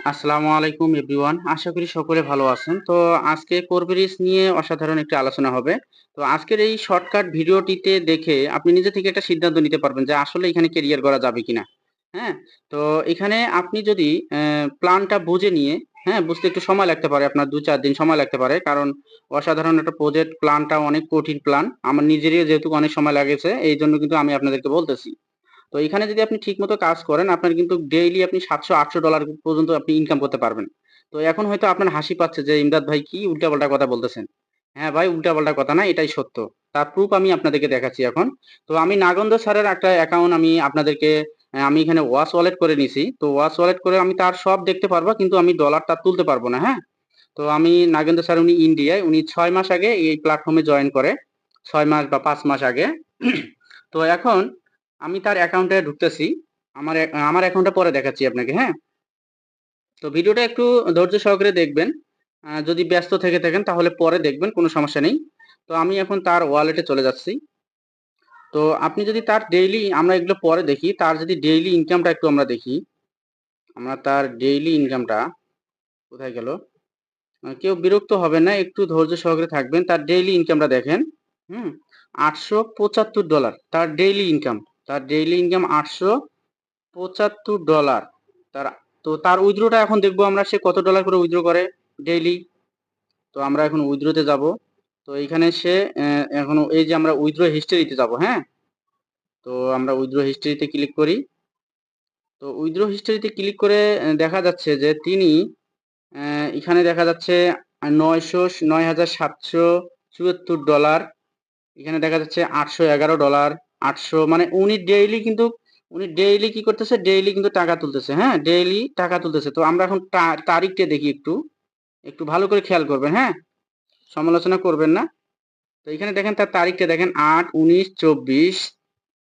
আসসালামু আলাইকুম এভরিওয়ান। আশা করি সকলে ভালো আছেন। তো আজকে কোরবেরিস নিয়ে অসাধারণ একটি আলোচনা হবে। তো আজকের এই শর্টকাট ভিডিওটিতে দেখে আপনি নিজে থেকে একটা সিদ্ধান্ত নিতে পারবেন যে আসলে এখানে কেরিয়ার গড়া যাবে কিনা। হ্যাঁ? তো এখানে আপনি যদি প্ল্যানটা বুঝে নিয়ে, হ্যাঁ, বুঝতে একটু সময় লাগতে পারে, আপনার ২-৪ দিন সময় লাগতে পারে। কারণ অসাধারণ একটা প্রজেক্ট, প্ল্যানটা অনেক কঠিন প্ল্যান। আমার নিজেরই যেহেতু অনেক সময় লাগেছে, এইজন্য কিন্তু আমি আপনাদেরকে বলতেছি। তো এখানে যদি আপনি ঠিকমতো কাজ করেন, আপনার কিন্তু ডেইলি আপনি $700-800 পর্যন্ত আপনি ইনকাম করতে পারবেন। তো এখন হয়তো আপনার হাসি পাচ্ছে যে, "ইমদাদ ভাই কি উল্টাপাল্টা কথা বলতেছেন?" হ্যাঁ ভাই, উল্টাপাল্টা কথা না, এটাই সত্য। তার প্রুফ আমি আপনাদেরকে দেখাচ্ছি এখন। তো আমি নাগেন্দ্র স্যারের একটা অ্যাকাউন্ট আমি আপনাদেরকে আমি এখানে ওয়াচ ওয়ালেট করে নিছি। তো ওয়াচ ওয়ালেট করে আমি তার সব দেখতে পারবো, কিন্তু আমি ডলারটা তুলতে পারবো না, হ্যাঁ? তো আমি নাগেন্দ্র স্যার উনি ইন্ডিয়ায়, উনি ৬ মাস আগে এই প্ল্যাটফর্মে জয়েন করে। ৬ মাস বা ৫ মাস আগে। তো এখন আমি তার অ্যাকাউন্টে ঢুকতেছি। আমার অ্যাকাউন্টটা পরে দেখাচ্ছি আপনাকে, হ্যাঁ? তো ভিডিওটা একটু ধৈর্য সহকারে দেখবেন। যদি ব্যস্ত থেকে থাকেন তাহলে পরে দেখবেন, কোনো সমস্যা নেই। তো আমি এখন তার ওয়ালেটে চলে যাচ্ছি। তো আপনি যদি তার ডেইলি, আমরা এগুলো পরে দেখি, তার যদি ডেইলি ইনকামটা একটু আমরা দেখি। আমরা তার ডেইলি ইনকামটা কোথায় গেল? কেউ বিরক্ত হবেন না, একটু ধৈর্য সহকারে থাকবেন। তার ডেইলি ইনকামটা দেখেন। হুম? $875 তার ডেইলি ইনকাম। তার ডেইলি ইনকাম $875। তার তার উইথড্রটা এখন দেখবো আমরা, সে কত ডলার করে উইথড্র করে ডেইলি। তো আমরা এখন উইথড্রতে যাব। তো এইখানে সে এখন এই যে আমরা উইথড্র হিস্টরিতে যাব, হ্যাঁ? তো আমরা উইথড্র হিস্টরিতে ক্লিক করি। তো উইথড্র হিস্টরিতে ক্লিক করে দেখা যাচ্ছে যে তিনি এখানে দেখা যাচ্ছে ৯,৭৭৪ এখানে দেখা যাচ্ছে $811, 800, মানে উনি ডেইলি কি করতেছে? ডেইলি কিন্তু টাকা তুলতেছে, হ্যাঁ? ডেইলি টাকা তুলতেছে। তো আমরা এখন তারিখটা দেখি একটু। একটু ভালো করে খেয়াল করবেন, হ্যাঁ? সমালোচনা করবেন না। তো এখানে দেখেন তার তারিখটা দেখেন ৮-১৯-২৪,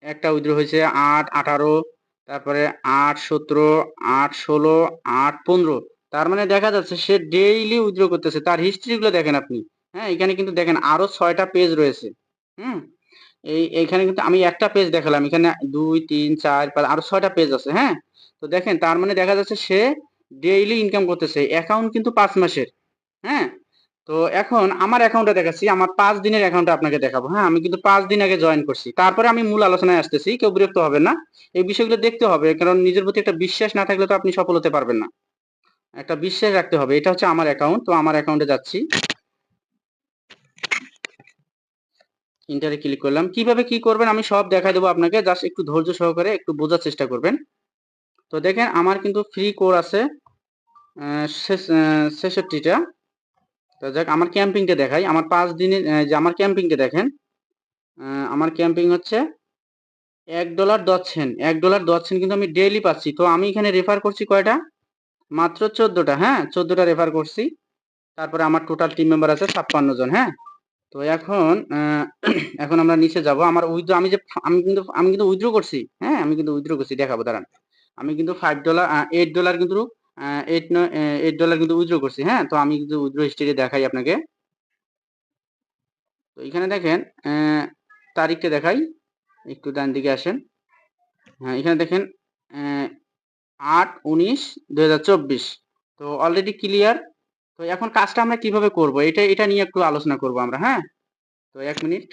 একটা উইথড্র হয়েছে ৮-১৮, তারপরে ৮-১৭, ৮-১৬, ৮-১৫। তার মানে দেখা যাচ্ছে সে ডেইলি উইথড্র করতেছে। তার হিস্ট্রি গুলো দেখেন আপনি। হ্যাঁ? এখানে কিন্তু দেখেন আরো ৬ টা পেজ রয়েছে। হুম? এইখানে কিন্তু আমি একটা পেজ দেখালাম। এখানে ২, ৩, ৪, ৫ আরো ৬ টা পেজ আছে, হ্যাঁ? তো দেখেন তার মানে দেখা যাচ্ছে সে ডেইলি ইনকাম করতেছে। অ্যাকাউন্ট কিন্তু ৫ মাসের, হ্যাঁ? তো এখন আমার অ্যাকাউন্টটা দেখাচ্ছি। আমার ৫ দিনের অ্যাকাউন্টটা আপনাকে দেখাবো, হ্যাঁ? আমি কিন্তু ৫ দিন আগে জয়েন করছি। তারপরে আমি মূল আলোচনায় আসতেছি। কেউ বিরক্ত হবেন না। এই বিষয়গুলো দেখতে হবে। কারণ নিজের প্রতি একটা বিশ্বাস না থাকলে তো আপনি সফল হতে পারবেন না। একটা বিশ্বাস রাখতে হবে। এটা হচ্ছে আমার অ্যাকাউন্ট। তো আমার অ্যাকাউন্টে যাচ্ছি। ইন্টারে ক্লিক করলাম। কিভাবে কি করবেন আমি সব দেখায় দেবো আপনাকে। জাস্ট একটু ধৈর্য সহকারে একটু বোঝার চেষ্টা করবেন। তো দেখেন আমার কিন্তু ফ্রি কোর আছে আ ছেস আ ৬৬ টা। তো যাক আমার ক্যাম্পিংটা দেখাই। আমার ৫ দিনের যে আমার ক্যাম্পিংটা দেখেন। আ আমার ক্যাম্পিং হচ্ছে $১.১০ $১.১০ কিন্তু আমি ডেইলি পাচ্ছি। তো আমি এখানে রেফার করছি কয়টা? মাত্র ১৪ টা, হ্যাঁ? ১৪ টা রেফার করছি। তারপরে আমার টোটাল টিম মেম্বার আছে ৫৬ জন, হ্যাঁ? তো এখন এখন আমরা নিচে যাবো। আমার উইথড্র আমি যে আমি কিন্তু উইথড্র করছি। হ্যাঁ? আমি কিন্তু উইথড্র করছি। দেখাবো দাঁড়ান। আমি কিন্তু $5 $8 কিন্তু আ 8 নয় $8 কিন্তু উইথড্র করছি। হ্যাঁ? তো আমি কিন্তু উইথড্র হিস্ট্রি দেখাই আপনাকে। তো এখানে দেখেন তারিখটা দেখাই। একটু ডান দিকে আসেন। হ্যাঁ, এখানে দেখেন অ্যা ৮-১৯-২০২৪। তো অলরেডি ক্লিয়ার। তো এখন কাজটা আমরা কিভাবে করব? এটা নিয়ে একটু আলোচনা করব আমরা, হ্যাঁ? তো ১ মিনিট।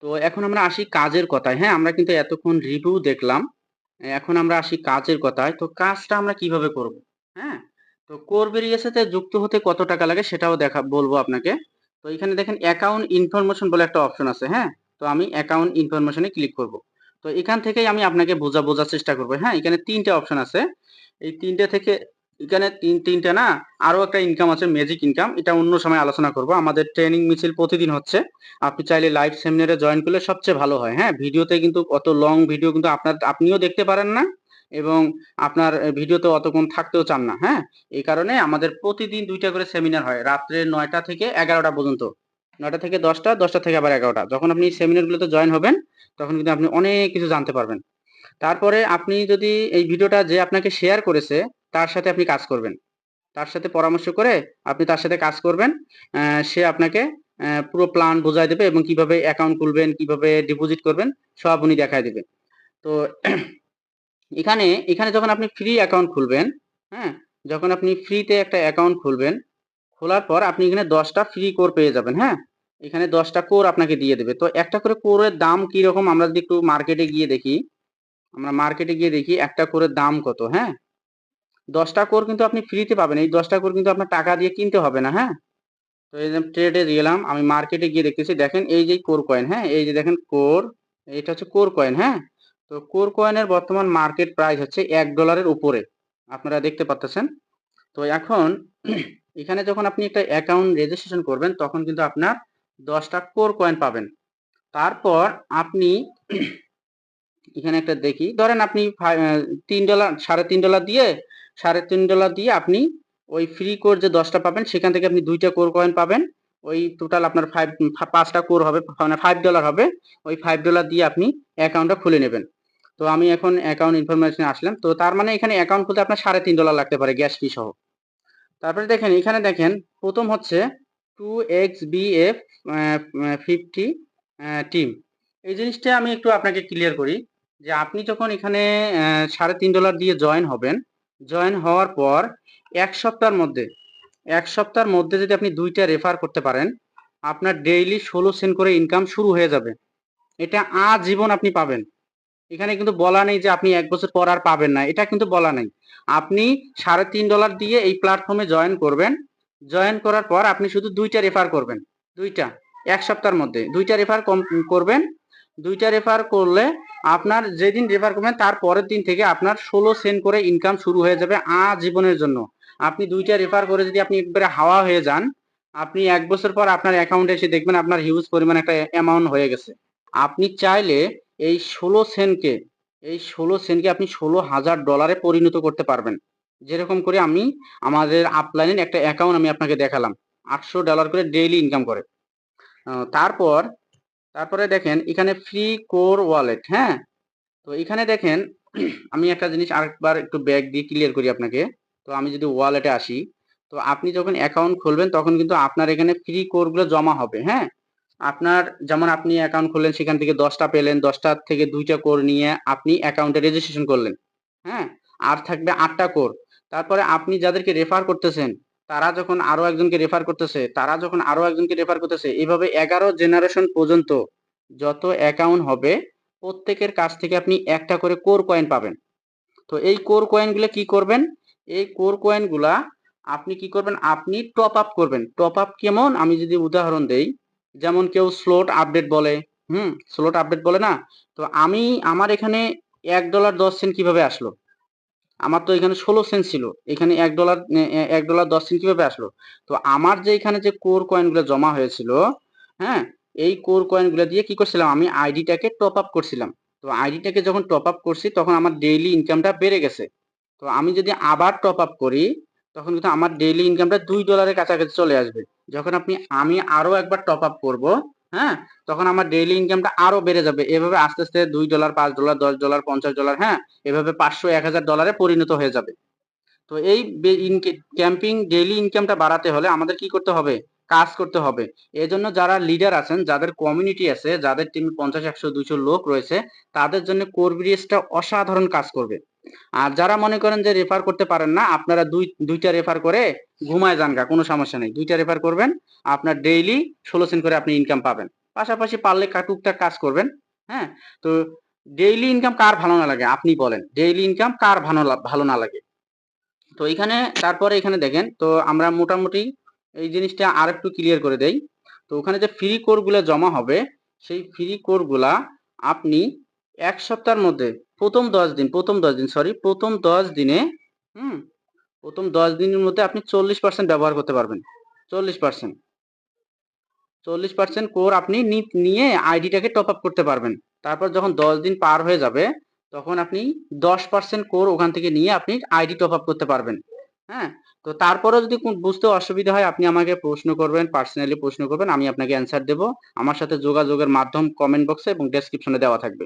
তো এখন আমরা আসি কাজের কথায়, হ্যাঁ? আমরা কিন্তু এতক্ষণ রিভিউ দেখলাম। এখন আমরা আসি কাজের কথায়। তো কাজটা আমরা কিভাবে করব? হ্যাঁ? তো কোর ভেরিয়াসে যুক্ত হতে কত টাকা লাগে সেটাও বলবো আপনাকে। তো এখানে দেখেন অ্যাকাউন্ট ইনফরমেশন বলে একটা অপশন আছে, হ্যাঁ? তো আমি অ্যাকাউন্ট ইনফরমেশন এ ক্লিক করব। তো এখান থেকেই আমি আপনাকে বোঝার চেষ্টা করব, হ্যাঁ? এখানে ৩ টে অপশন আছে। এই ৩ টে থেকে এখানে ৩ টে না, আরো একটা ইনকাম আছে, ম্যাজিক ইনকাম। এটা অন্য সময় আলোচনা করব। আমাদের ট্রেনিং মিছিল প্রতিদিন হচ্ছে। আপনি চাইলে লাইভ সেমিনারে জয়েন করলে সবচেয়ে ভালো হয়, হ্যাঁ? ভিডিওতে কিন্তু অত লং ভিডিও কিন্তু আপনিও দেখতে পারেন না, এবং আপনার ভিডিওতে অতক্ষণ থাকতেও চান না, হ্যাঁ? এই কারণে আমাদের প্রতিদিন ২ টা করে সেমিনার হয়। রাত্রে ৯ টা থেকে ১১ টা পর্যন্ত। ৯ টা থেকে ১০ টা, ১০ টা থেকে আবার ১১ টা। যখন আপনি সেমিনারগুলোতে জয়েন হবেন, তখন কিন্তু আপনি অনেক কিছু জানতে পারবেন। তারপরে আপনি যদি এই ভিডিওটা যে আপনাকে শেয়ার করেছে, তার সাথে আপনি কাজ করবেন। তার সাথে পরামর্শ করে আপনি তার সাথে কাজ করবেন। সে আপনাকে পুরো প্ল্যান বুঝায় দেবে, এবং কিভাবে অ্যাকাউন্ট খুলবেন, কিভাবে ডিপোজিট করবেন, সব উনি দেখায় দিবে। তো এখানে এখানে যখন আপনি ফ্রি অ্যাকাউন্ট খুলবেন, হ্যাঁ, যখন আপনি ফ্রিতে একটা অ্যাকাউন্ট খুলবেন, খোলার পর আপনি এখানে 10টা ফ্রি কোর পেয়ে যাবেন, হ্যাঁ? এখানে 10টা কোর আপনাকে দিয়ে দেবে। তো একটা করে কোরের দাম কিরকম আমরা যদি একটু মার্কেটে গিয়ে দেখি, আমরা মার্কেটে গিয়ে দেখি একটা কোরের দাম কত, হ্যাঁ? 10টা কোর কিন্তু আপনি ফ্রিতে পাবেন। এই 10টা কোর কিন্তু আপনার টাকা দিয়ে কিনতে হবে না, হ্যাঁ? তো এই যে ট্রেডে গেলাম, আমি মার্কেটে গিয়ে দেখতেছি, দেখেন এই যে কোর কয়েন, হ্যাঁ? এই যে দেখেন কোর, এটা হচ্ছে কোর কয়েন, হ্যাঁ? তো কোর কয়েনের বর্তমান মার্কেট প্রাইস হচ্ছে $1 উপরে। আপনারা দেখতে পাচ্ছেন। তো এখন এখানে যখন আপনি একটা অ্যাকাউন্ট রেজিস্ট্রেশন করবেন তখন কিন্তু আপনার 10টা কোর কয়েন পাবেন। তারপর আপনি এখানে একটা দেখি, ধরেন আপনি $3 $3.5 দিয়ে $3.5 দিয়ে আপনি ওই ফ্রি কোর যে 10টা পাবেন সেখান থেকে আপনি 2টা কোর কয়েন পাবেন। ওই টোটাল আপনার 5টা কোর হবে, মানে $5 হবে। ওই $5 দিয়ে আপনি অ্যাকাউন্টটা খুলে নেবেন। তো আমি এখন অ্যাকাউন্ট ইনফরমেশনে আসলাম। তো তার মানে এখানে অ্যাকাউন্ট খুলতে আপনার $3.5 লাগতে পারে গ্যাস ফি সহ। তারপরে দেখেন এখানে দেখেন প্রথম হচ্ছে 2xbf 50 টিম। এই জিনিসটা আমি একটু আপনাকে ক্লিয়ার করি যে আপনি যখন এখানে $3.5 দিয়ে জয়েন হবেন, জয়েন হওয়ার পর 1 সপ্তাহের মধ্যে যদি আপনি 2টা রেফার করতে পারেন, আপনার ডেইলি 16 সেন্ট করে ইনকাম শুরু হয়ে যাবে। এটা আজীবন আপনি পাবেন। এখানে কিন্তু বলা নেই যে আপনি 1 বছর পর আর পাবেন না, এটা কিন্তু বলা নেই। আপনি $3.5 দিয়ে এই প্ল্যাটফর্মে জয়েন করবেন। জয়েন করার পর আপনি শুধু 2টা রেফার করবেন। 2টা 1 সপ্তাহের মধ্যে 2টা রেফার করবেন। 2টা রেফার করলে আপনার যেদিন রেফার করবেন তার পরের দিন থেকে আপনার 16 সেন্ট করে ইনকাম শুরু হয়ে যাবে আজীবনের জন্য। আপনি 2টা রেফার করে যদি আপনি একবারে হাওয়া হয়ে যান, আপনি 1 বছর পর আপনার অ্যাকাউন্টে এসে দেখবেন আপনার হিউজ পরিমাণ একটা অ্যামাউন্ট হয়ে গেছে। আপনি চাইলে এই 16 সেন্টকে এই 16 সেন্টকে আপনি $16,000 পরিণত করতে পারবেন। যেরকম করে আমি আমাদের আপলাইনের একটা অ্যাকাউন্ট আমি আপনাকে দেখালাম। $800 করে ডেইলি ইনকাম করে। তারপর তারপরে দেখেন এখানে ফ্রি কোর ওয়ালেট, হ্যাঁ? তো এখানে দেখেন আমি একটা জিনিস আরেকবার একটু ব্যাক দিয়ে ক্লিয়ার করি আপনাকে। তো আমি যদি ওয়ালেটে আসি, তো আপনি যখন অ্যাকাউন্ট খুলবেন তখন কিন্তু আপনার এখানে ফ্রি কোরগুলো জমা হবে, হ্যাঁ? আপনার যেমন আপনি অ্যাকাউন্ট খুললেন সেখান থেকে 10টা পেলেন, 10টার থেকে 2টা কোর নিয়ে আপনি অ্যাকাউন্টে রেজিস্ট্রেশন করলেন, হ্যাঁ? আর থাকবে 8টা কোর। তারপরে আপনি যাদেরকে রেফার করতেছেন, তারা যখন আরো একজনকে রেফার করতেছে, তারা যখন আরো একজনকে রেফার করতেছে, এভাবে 11 জেনারেশন পর্যন্ত যত অ্যাকাউন্ট হবে প্রত্যেকের কাছ থেকে আপনি একটা করে কোর কয়েন পাবেন। তো এই কোর কয়েনগুলো কি করবেন? এই কোর কয়েনগুলা আপনি কি করবেন? আপনি টপ আপ করবেন। টপ আপ কেমন? আমি যদি উদাহরণ দেই, যেমন কেউ স্লট আপডেট বলে, স্লট আপডেট বলে না? তো আমার এখানে $1.10 কিভাবে আসলো? আমার তো এখানে 16 সেন্ট ছিল। এখানে $1.10 কিভাবে আসলো? তো আমার যে এখানে যে কোর কয়েনগুলো জমা হয়েছিল, হ্যাঁ? এই কোর কয়েনগুলো দিয়ে কি করছিলাম? আমি আইডিটাকে টপ আপ করছিলাম। তো আইডিটাকে যখন টপ আপ করছি তখন আমার ডেইলি ইনকামটা বেড়ে গেছে। তো আমি যদি আবার টপ আপ করি তখন কিন্তু আমার ডেইলি ইনকামটা $2 কাছাকাছি চলে আসবে। যখন আমি আরো একবার টপ আপ করব, হ্যাঁ? তখন আমার ডেইলি ইনকামটা আরো বেড়ে যাবে। এভাবে আস্তে, আস্তে $2, $5, $10, $50, হ্যাঁ? এভাবে 500, $1000 পরিণত হয়ে যাবে। তো এই ক্যাম্পিং ডেইলি ইনকামটা বাড়াতে হলে আমাদের কি করতে হবে? কাজ করতে হবে। এজন্য যারা লিডার আছেন, যাদের কমিউনিটি আছে, যাদের টিমে 50, 100, 200 লোক রয়েছে, তাদের জন্য কোর ব্রিজটা অসাধারণ কাজ করবে। আর যারা মনে করেন যে রেফার করতে পারেন না, আপনারা দুইটা রেফার করে ঘুমায় যান গা, কোনো সমস্যা নেই। 2টা রেফার করবেন, আপনার ডেইলি 16 সেন্ট করে আপনি ইনকাম পাবেন। পাশাপাশি পারলে টুকটাক কাজ করবেন, হ্যাঁ? তো ডেইলি ইনকাম কার ভালো না লাগে? আপনি বলেন। ডেইলি ইনকাম কার ভালো না লাগে? তো এইখানে তারপরে এখানে দেখেন, তো আমরা মোটামুটি এই জিনিসটা আরেকটু ক্লিয়ার করে দেই। তো ওখানে যে ফ্রি কোর গুলা জমা হবে, সেই ফ্রি কোর গুলা আপনি 1 সপ্তাহের মধ্যে প্রথম 10 দিনে, হুম, প্রথম 10 দিনের মধ্যে আপনি 40% ব্যবহার করতে পারবেন। 40%। 40% কোর আপনি নিয়ে আইডিটাকে টপ আপ করতে পারবেন। তারপর যখন 10 দিন পার হয়ে যাবে তখন আপনি 10% কোর ওখান থেকে নিয়ে আপনি আইডি টপ আপ করতে পারবেন, হ্যাঁ? তো তারপরেও যদি বুঝতে অসুবিধা হয় আপনি আমাকে প্রশ্ন করবেন, পার্সোনালি প্রশ্ন করবেন, আমি আপনাকে অ্যান্সার দেব। আমার সাথে যোগাযোগের মাধ্যম কমেন্ট বক্সে এবং ডেসক্রিপশনে দেওয়া থাকবে।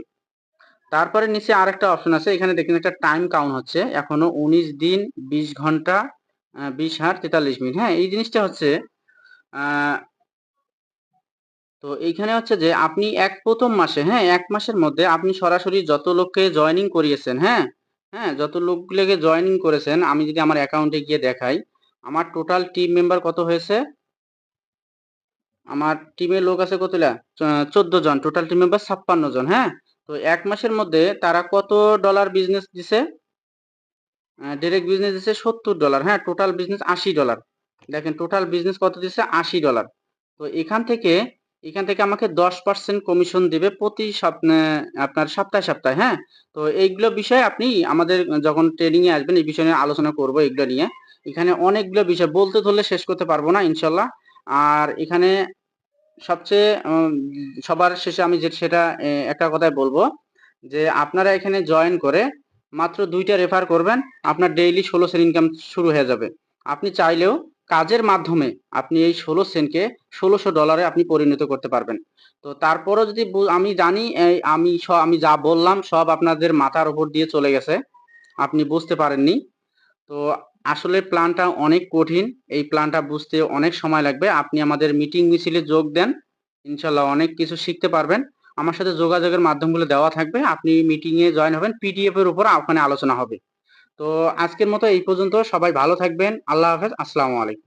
তারপরে নিচে আরেকটা অপশন আছে, এখানে দেখেন একটা টাইম কাউন্ট হচ্ছে, এখনো 19 দিন 20 ঘন্টা 20 হার 43 মিনিট, হ্যাঁ? এই জিনিসটা হচ্ছে আহ তো এইখানে হচ্ছে যে আপনি প্রথম মাসে, হ্যাঁ, 1 মাসের মধ্যে আপনি সরাসরি যত লোককে জয়েনিং করিয়েছেন, হ্যাঁ, হ্যাঁ, যত লোকগুলোকে জয়েনিং করেছেন আমি যদি আমার অ্যাকাউন্টে গিয়ে দেখাই, আমার টোটাল টিম মেম্বার কত হয়েছে? আমার টিমের লোক আছে কতগুলা? 14 জন। টোটাল টিম মেম্বার 56 জন, হ্যাঁ? তো ১ মাসের মধ্যে তারা কত ডলার বিজনেস দিছে? ডিরেক্ট বিজনেস দিছে $70, হ্যাঁ? Total business $80। দেখেন টোটাল বিজনেস কত দিছে? $80। তো এখান থেকে আমাকে 10% কমিশন দিবে প্রতি আপনার সপ্তাহে, সপ্তাহে, হ্যাঁ? তো এইগুলো বিষয় আপনি আমাদের যখন ট্রেনিং এ আসবেন এই বিষয় নিয়ে আলোচনা করব এগুলো নিয়ে। এখানে অনেকগুলো বিষয় বলতে ধরলে শেষ করতে পারবো না ইনশাআল্লাহ। আর এখানে সবচেয়ে সবার শেষে আমি সেটা একটা কথাই বলবো যে আপনারা এখানে জয়েন করে মাত্র ২টা রেফার করবেন, আপনার ডেইলি ১৬ সেন্ট ইনকাম শুরু হয়ে যাবে। আপনি চাইলেও কাজের মাধ্যমে আপনি এই ১৬ সেন্টকে $১৬০০ আপনি পরিণত করতে পারবেন। তো তারপরও যদি আমি জানি আমি যা বললাম সব আপনাদের মাথার উপর দিয়ে চলে গেছে। আপনি বুঝতে পারেননি। তো আসলে প্ল্যানটা অনেক কঠিন। এই প্ল্যানটা বুঝতে অনেক সময় লাগবে। আপনি আমাদের মিটিং মিছিলে যোগ দেন। ইনশাআল্লাহ অনেক কিছু শিখতে পারবেন। আমার সাথে যোগাযোগের মাধ্যমগুলো দেওয়া থাকবে। আপনি মিটিং এ জয়েন হবেন। পিডিএফ এর উপর ওখানে আলোচনা হবে। তো আজকের মতো এই পর্যন্ত। সবাই ভালো থাকবেন। আল্লাহ হাফেজ। আসসালামু আলাইকুম।